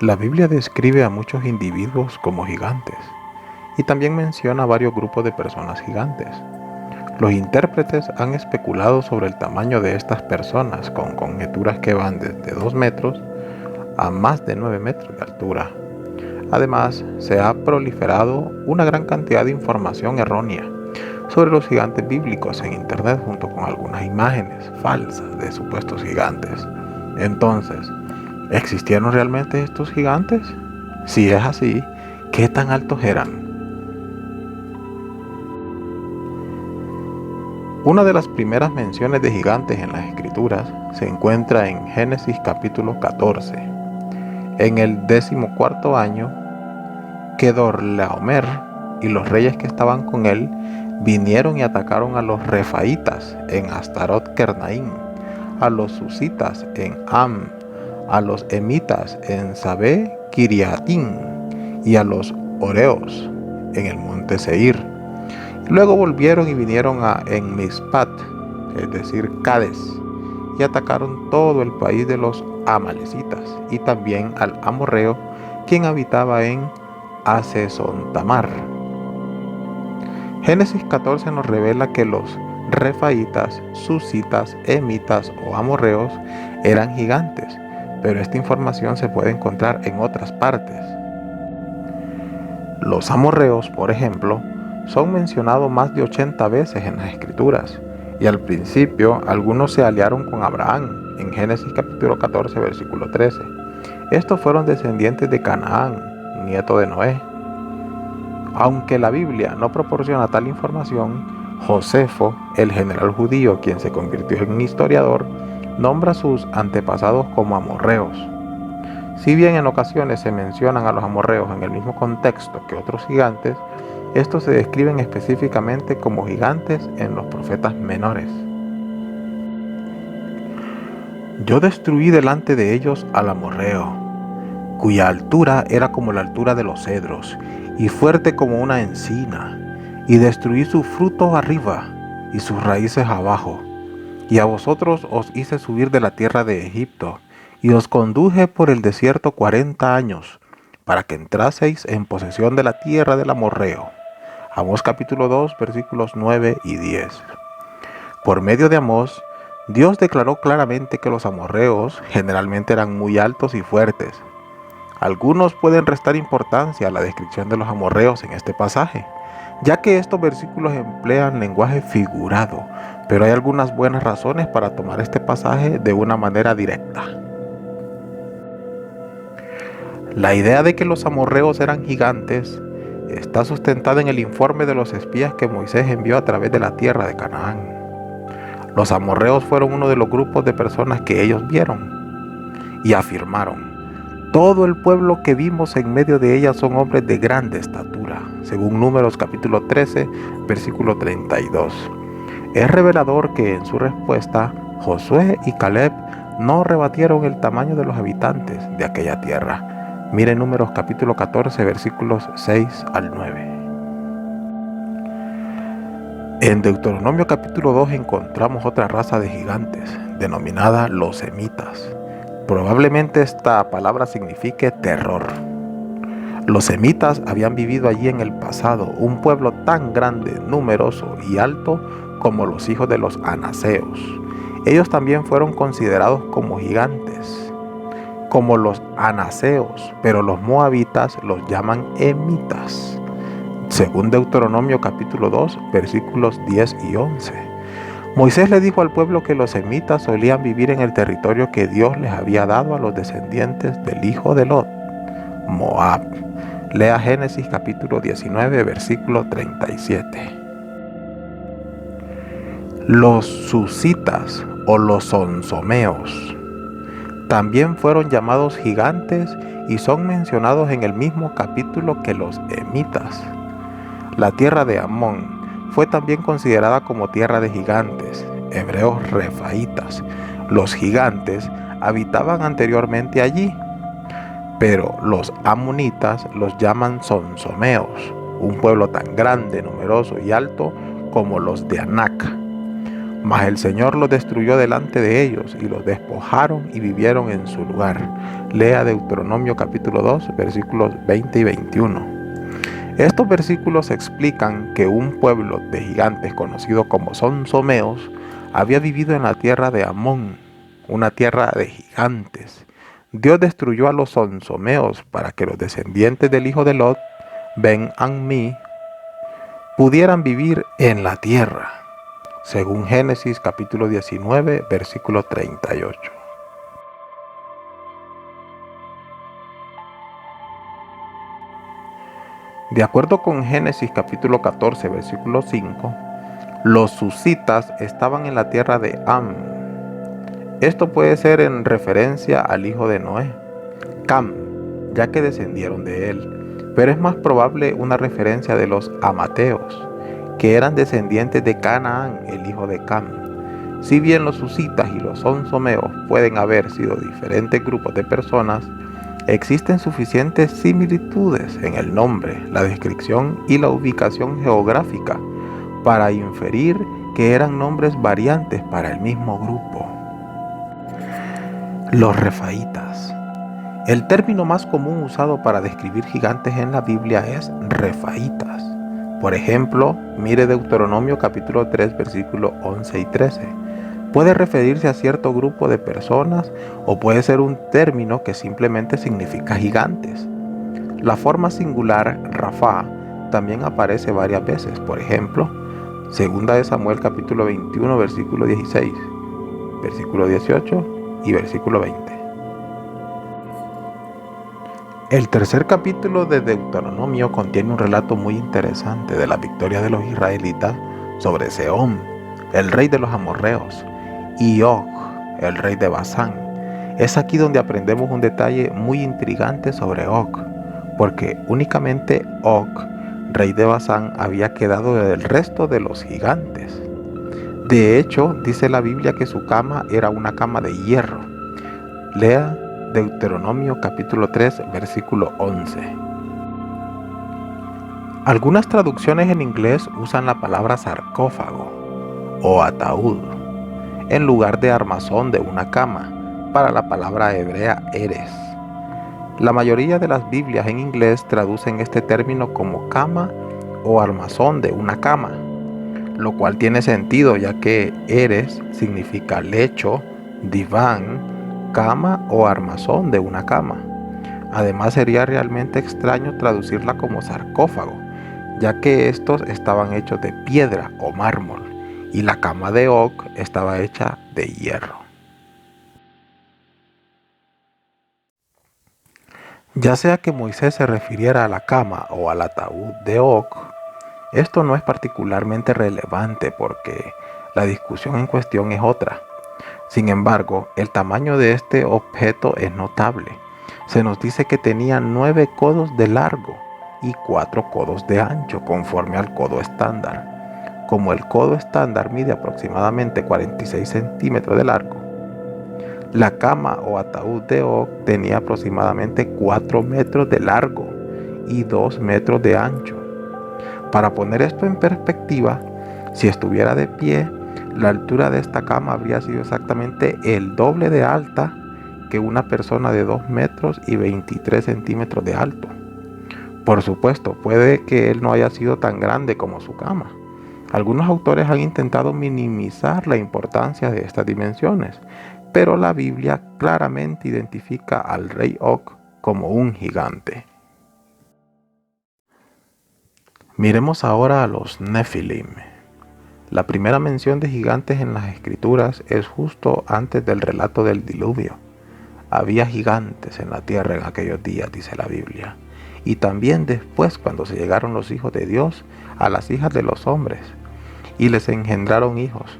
La Biblia describe a muchos individuos como gigantes y también menciona varios grupos de personas gigantes. Los intérpretes han especulado sobre el tamaño de estas personas con conjeturas que van desde 2 metros a más de 9 metros de altura. Además, se ha proliferado una gran cantidad de información errónea sobre los gigantes bíblicos en internet junto con algunas imágenes falsas de supuestos gigantes. Entonces, ¿existieron realmente estos gigantes? Si es así, ¿qué tan altos eran? Una de las primeras menciones de gigantes en las escrituras se encuentra en Génesis capítulo 14. En el 14º año, Kedorlaomer y los reyes que estaban con él vinieron y atacaron a los refaitas en Astarot Kernaim, a los susitas en Am, a los emitas en Sabé Kiriatim y a los oreos en el monte Seir. Luego volvieron y vinieron a En-Mispat, es decir, Cades, y atacaron todo el país de los amalecitas y también al amorreo, quien habitaba en Hasesontamar. Génesis 14 nos revela que los refaitas, susitas, emitas o amorreos eran gigantes, pero esta información se puede encontrar en otras partes. Los amorreos, por ejemplo, son mencionados más de 80 veces en las escrituras, y al principio algunos se aliaron con Abraham en Génesis capítulo 14 versículo 13. Estos fueron descendientes de Canaán, nieto de Noé. Aunque la Biblia no proporciona tal información, Josefo, el general judío quien se convirtió en historiador, nombra a sus antepasados como amorreos. Si bien en ocasiones se mencionan a los amorreos en el mismo contexto que otros gigantes, estos se describen específicamente como gigantes en los profetas menores. Yo destruí delante de ellos al amorreo, cuya altura era como la altura de los cedros, y fuerte como una encina, y destruí su fruto arriba, y sus raíces abajo. Y a vosotros os hice subir de la tierra de Egipto, y os conduje por el desierto 40 años, para que entraseis en posesión de la tierra del amorreo. Amós capítulo 2 versículos 9 y 10. Por medio de Amós, Dios declaró claramente que los amorreos generalmente eran muy altos y fuertes. Algunos pueden restar importancia a la descripción de los amorreos en este pasaje, ya que estos versículos emplean lenguaje figurado, pero hay algunas buenas razones para tomar este pasaje de una manera directa. La idea de que los amorreos eran gigantes está sustentada en el informe de los espías que Moisés envió a través de la tierra de Canaán. Los amorreos fueron uno de los grupos de personas que ellos vieron y afirmaron: todo el pueblo que vimos en medio de ella son hombres de grande estatura, según Números capítulo 13, versículo 32. Es revelador que en su respuesta, Josué y Caleb no rebatieron el tamaño de los habitantes de aquella tierra. Miren Números capítulo 14, versículos 6 al 9. En Deuteronomio capítulo 2 encontramos otra raza de gigantes, denominada los semitas. Probablemente esta palabra signifique terror. Los semitas habían vivido allí en el pasado, un pueblo tan grande, numeroso y alto como los hijos de los anaseos. Ellos también fueron considerados como gigantes, como los anaseos, pero los moabitas los llaman emitas, según Deuteronomio capítulo 2, versículos 10 y 11. Moisés le dijo al pueblo que los semitas solían vivir en el territorio que Dios les había dado a los descendientes del hijo de Lot, Moab. Lea Génesis capítulo 19, versículo 37. Los susitas o los sonsomeos también fueron llamados gigantes y son mencionados en el mismo capítulo que los emitas. La tierra de Amón fue también considerada como tierra de gigantes, hebreos refaitas. Los gigantes habitaban anteriormente allí, pero los amonitas los llaman sonsomeos, un pueblo tan grande, numeroso y alto como los de Anac. Mas el Señor los destruyó delante de ellos y los despojaron y vivieron en su lugar. Lea Deuteronomio capítulo 2, versículos 20 y 21. Estos versículos explican que un pueblo de gigantes conocido como sonsomeos había vivido en la tierra de Amón, una tierra de gigantes. Dios destruyó a los sonsomeos para que los descendientes del hijo de Lot, Ben-Ammi, pudieran vivir en la tierra, según Génesis capítulo 19, versículo 38. De acuerdo con Génesis capítulo 14, versículo 5, los susitas estaban en la tierra de Am. Esto puede ser en referencia al hijo de Noé, Cam, ya que descendieron de él, pero es más probable una referencia de los amateos, que eran descendientes de Canaán, el hijo de Cam. Si bien los susitas y los sonsomeos pueden haber sido diferentes grupos de personas, existen suficientes similitudes en el nombre, la descripción y la ubicación geográfica para inferir que eran nombres variantes para el mismo grupo. Los refaitas. El término más común usado para describir gigantes en la Biblia es refaitas. Por ejemplo, mire Deuteronomio capítulo 3, versículos 11 y 13. Puede referirse a cierto grupo de personas o puede ser un término que simplemente significa gigantes. La forma singular Rafa también aparece varias veces. Por ejemplo, 2 Samuel capítulo 21, versículo 16, versículo 18 y versículo 20. El tercer capítulo de Deuteronomio contiene un relato muy interesante de la victoria de los israelitas sobre Sehón, el rey de los amorreos, y Og, el rey de Basán. Es aquí donde aprendemos un detalle muy intrigante sobre Og, porque únicamente Og, rey de Basán, había quedado del resto de los gigantes. De hecho, dice la Biblia que su cama era una cama de hierro. Lea Deuteronomio capítulo 3, versículo 11. Algunas traducciones en inglés usan la palabra sarcófago o ataúd en lugar de armazón de una cama para la palabra hebrea eres. La mayoría de las Biblias en inglés traducen este término como cama o armazón de una cama, lo cual tiene sentido ya que eres significa lecho, diván, cama o armazón de una cama. Además sería realmente extraño traducirla como sarcófago, ya que estos estaban hechos de piedra o mármol y la cama de Og estaba hecha de hierro. Ya sea que Moisés se refiriera a la cama o al ataúd de Og, esto no es particularmente relevante porque la discusión en cuestión es otra. Sin embargo, el tamaño de este objeto es notable. Se nos dice que tenía 9 codos de largo y 4 codos de ancho conforme al codo estándar. Como el codo estándar mide aproximadamente 46 centímetros de largo, la cama o ataúd de Og tenía aproximadamente 4 metros de largo y 2 metros de ancho. Para poner esto en perspectiva, si estuviera de pie, la altura de esta cama habría sido exactamente el doble de alta que una persona de 2 metros y 23 centímetros de alto. Por supuesto, puede que él no haya sido tan grande como su cama. Algunos autores han intentado minimizar la importancia de estas dimensiones, pero la Biblia claramente identifica al rey Og como un gigante. Miremos ahora a los Nefilim. La primera mención de gigantes en las escrituras es justo antes del relato del diluvio. Había gigantes en la tierra en aquellos días, dice la Biblia, y también después cuando se llegaron los hijos de Dios a las hijas de los hombres, y les engendraron hijos.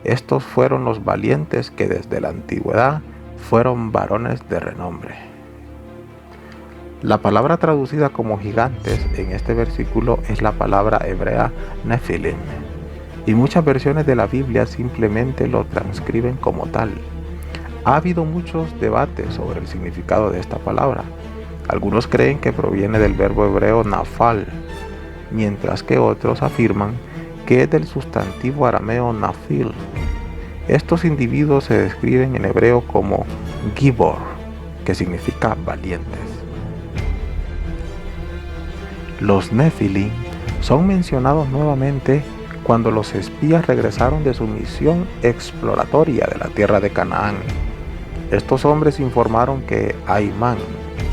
Estos fueron los valientes que desde la antigüedad fueron varones de renombre. La palabra traducida como gigantes en este versículo es la palabra hebrea Nefilim, y muchas versiones de la Biblia simplemente lo transcriben como tal. Ha habido muchos debates sobre el significado de esta palabra. Algunos creen que proviene del verbo hebreo nafal, mientras que otros afirman que es del sustantivo arameo Nafil. Estos individuos se describen en hebreo como Gibor, que significa valientes. Los Nefilim son mencionados nuevamente cuando los espías regresaron de su misión exploratoria de la tierra de Canaán. Estos hombres informaron que Aimán,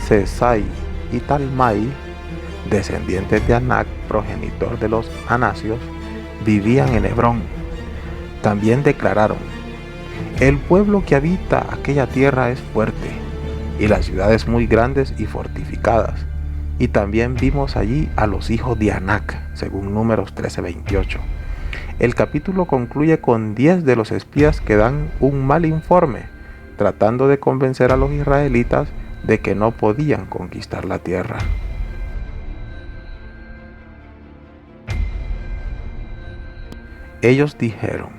Sesai y Talmai, descendientes de Anac, progenitor de los anasios, vivían en Hebrón. También declararon: el pueblo que habita aquella tierra es fuerte, y las ciudades muy grandes y fortificadas. Y también vimos allí a los hijos de Anac, según Números 13:28. El capítulo concluye con 10 de los espías que dan un mal informe, tratando de convencer a los israelitas de que no podían conquistar la tierra. Ellos dijeron: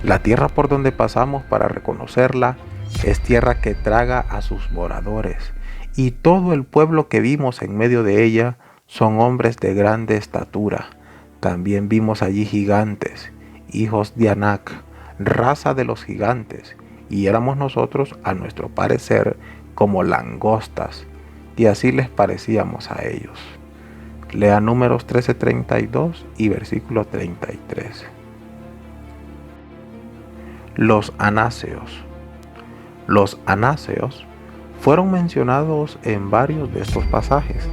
la tierra por donde pasamos para reconocerla es tierra que traga a sus moradores, y todo el pueblo que vimos en medio de ella son hombres de grande estatura. También vimos allí gigantes, hijos de Anac, raza de los gigantes, y éramos nosotros, a nuestro parecer, como langostas, y así les parecíamos a ellos. Lea Números 13:32 y versículo 33. Los anáseos. Los anáseos fueron mencionados en varios de estos pasajes.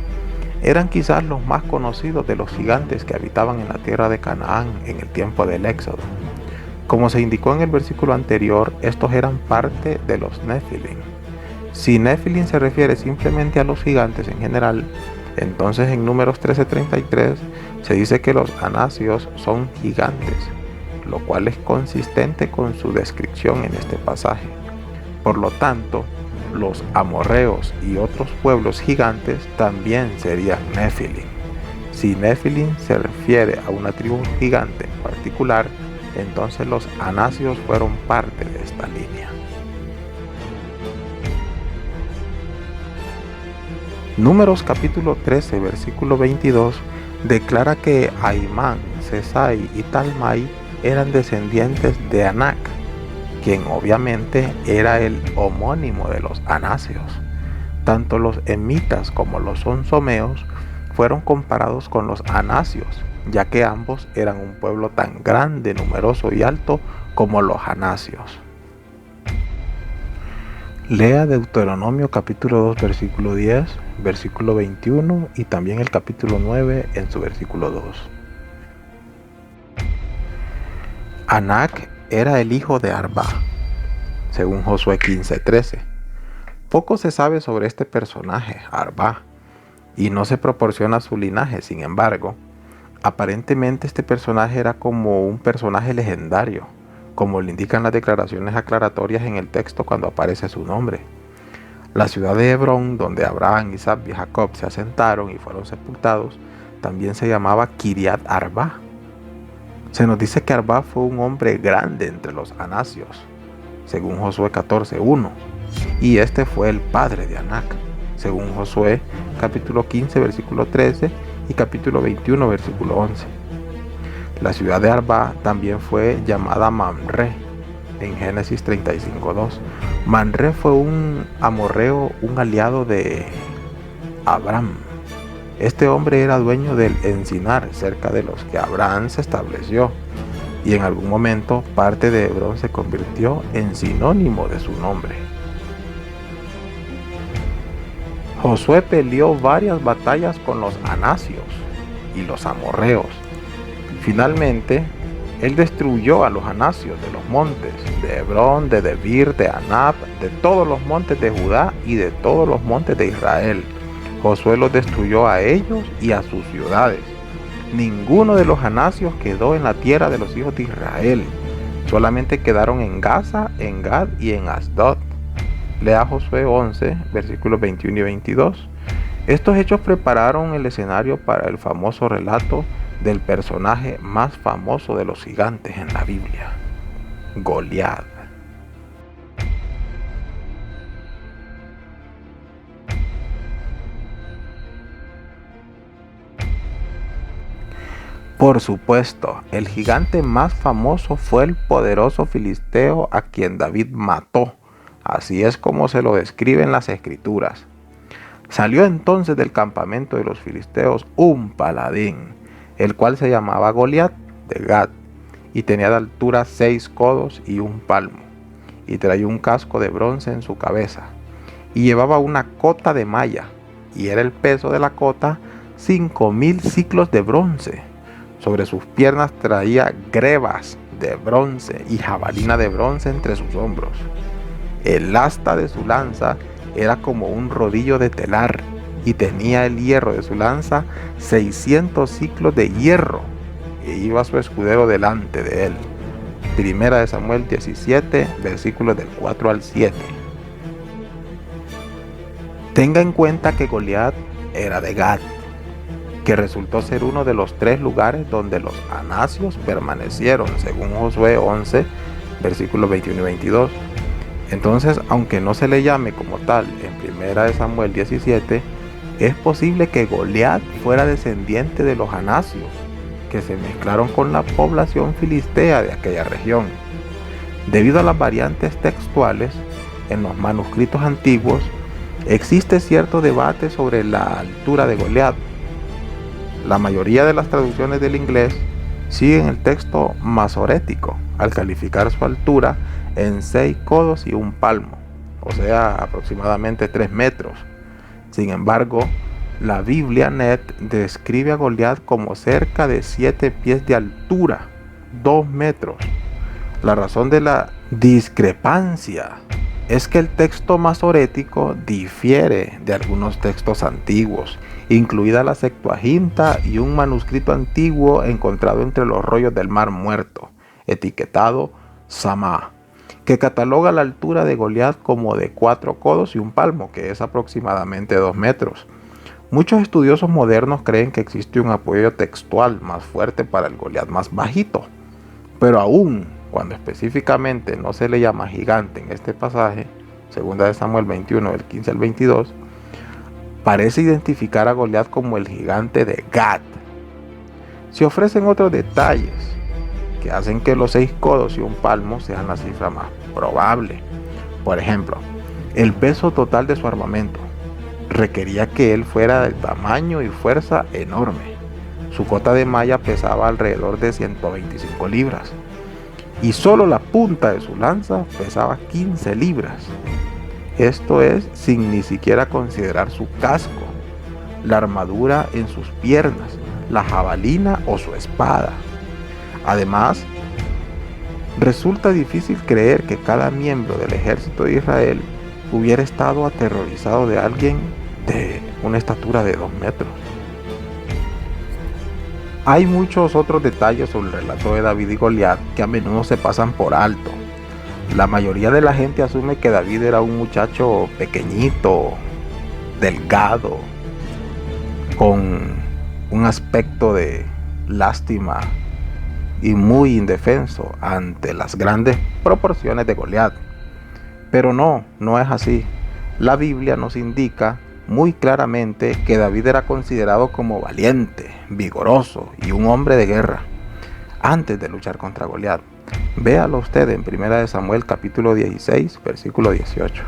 Eran quizás los más conocidos de los gigantes que habitaban en la tierra de Canaán en el tiempo del Éxodo. Como se indicó en el versículo anterior, estos eran parte de los Nefilim. Si Nefilim se refiere simplemente a los gigantes en general, entonces en Números 13:33 se dice que los anáseos son gigantes, lo cual es consistente con su descripción en este pasaje. Por lo tanto, los amorreos y otros pueblos gigantes también serían Nefilim. Si Nefilim se refiere a una tribu gigante en particular, entonces los anáseos fueron parte de esta línea. Números capítulo 13, versículo 22 declara que Aimán, Sesai y Talmai eran descendientes de Anac, quien obviamente era el homónimo de los anáseos. Tanto los emitas como los onsomeos fueron comparados con los anasios, ya que ambos eran un pueblo tan grande, numeroso y alto como los anasios. Lea Deuteronomio capítulo 2 versículo 10, versículo 21 y también el capítulo 9 en su versículo 2. Anac era el hijo de Arba, según Josué 15:13. Poco se sabe sobre este personaje, Arba, y no se proporciona su linaje. Sin embargo, aparentemente este personaje era como un personaje legendario, como le indican las declaraciones aclaratorias en el texto cuando aparece su nombre. La ciudad de Hebrón, donde Abraham, Isaac y Jacob se asentaron y fueron sepultados, también se llamaba Kiriat Arba. Se nos dice que Arba fue un hombre grande entre los anasios, según Josué 14:1, y este fue el padre de Anac, según Josué capítulo 15 versículo 13 y capítulo 21 versículo 11. La ciudad de Arba también fue llamada Mamre en Génesis 35:2. Mamre fue un amorreo, un aliado de Abraham. Este hombre era dueño del encinar cerca de los que Abraham se estableció, y en algún momento parte de Hebrón se convirtió en sinónimo de su nombre. Josué peleó varias batallas con los anasios y los amorreos. Finalmente, él destruyó a los anasios de los montes, de Hebrón, de Debir, de Anab, de todos los montes de Judá y de todos los montes de Israel. Josué los destruyó a ellos y a sus ciudades. Ninguno de los anasios quedó en la tierra de los hijos de Israel. Solamente quedaron en Gaza, en Gad y en Asdod. Lea Josué 11, versículos 21 y 22. Estos hechos prepararon el escenario para el famoso relato del personaje más famoso de los gigantes en la Biblia, Goliat. Por supuesto, el gigante más famoso fue el poderoso filisteo a quien David mató. Así es como se lo describen las escrituras. Salió entonces del campamento de los filisteos un paladín, el cual se llamaba Goliat de Gat, y tenía de altura 6 codos y un palmo, y traía un casco de bronce en su cabeza, y llevaba una cota de malla, y era el peso de la cota 5000 siclos de bronce. Sobre sus piernas traía grebas de bronce y jabalina de bronce entre sus hombros. El asta de su lanza era como un rodillo de telar, y tenía el hierro de su lanza 600 ciclos de hierro, e iba su escudero delante de él. Primera de Samuel 17, versículos del 4 al 7. Tenga en cuenta que Goliat era de Gat, que resultó ser uno de los 3 lugares donde los anasios permanecieron, según Josué 11, versículos 21 y 22. Entonces, aunque no se le llame como tal en Primera de Samuel 17, es posible que Goliat fuera descendiente de los anasios, que se mezclaron con la población filistea de aquella región. Debido a las variantes textuales en los manuscritos antiguos, existe cierto debate sobre la altura de Goliat. La mayoría de las traducciones del inglés siguen el texto masorético al calificar su altura en 6 codos y un palmo, o sea, aproximadamente 3 metros. Sin embargo, la Biblia Net describe a Goliat como cerca de 7 pies de altura, 2 metros. La razón de la discrepancia es que el texto masorético difiere de algunos textos antiguos, incluida la Septuaginta y un manuscrito antiguo encontrado entre los rollos del Mar Muerto, etiquetado Samá, que cataloga la altura de Goliat como de 4 codos y un palmo, que es aproximadamente 2 metros. Muchos estudiosos modernos creen que existe un apoyo textual más fuerte para el Goliat más bajito, pero aún cuando específicamente no se le llama gigante en este pasaje, 2 de Samuel 21, del 15 al 22, parece identificar a Goliat como el gigante de Gat. Se ofrecen otros detalles que hacen que los 6 codos y un palmo sean la cifra más probable. Por ejemplo, el peso total de su armamento requería que él fuera de tamaño y fuerza enorme. Su cota de malla pesaba alrededor de 125 libras. Y solo la punta de su lanza pesaba 15 libras. Esto es sin ni siquiera considerar su casco, la armadura en sus piernas, la jabalina o su espada. Además, resulta difícil creer que cada miembro del ejército de Israel hubiera estado aterrorizado de alguien de una estatura de 2 metros. Hay muchos otros detalles sobre el relato de David y Goliat que a menudo se pasan por alto. La mayoría de la gente asume que David era un muchacho pequeñito, delgado, con un aspecto de lástima y muy indefenso ante las grandes proporciones de Goliat. Pero no es así. La Biblia nos indica muy claramente que David era considerado como valiente, vigoroso y un hombre de guerra antes de luchar contra Goliat. Véalo usted en 1 de Samuel capítulo 16, versículo 18.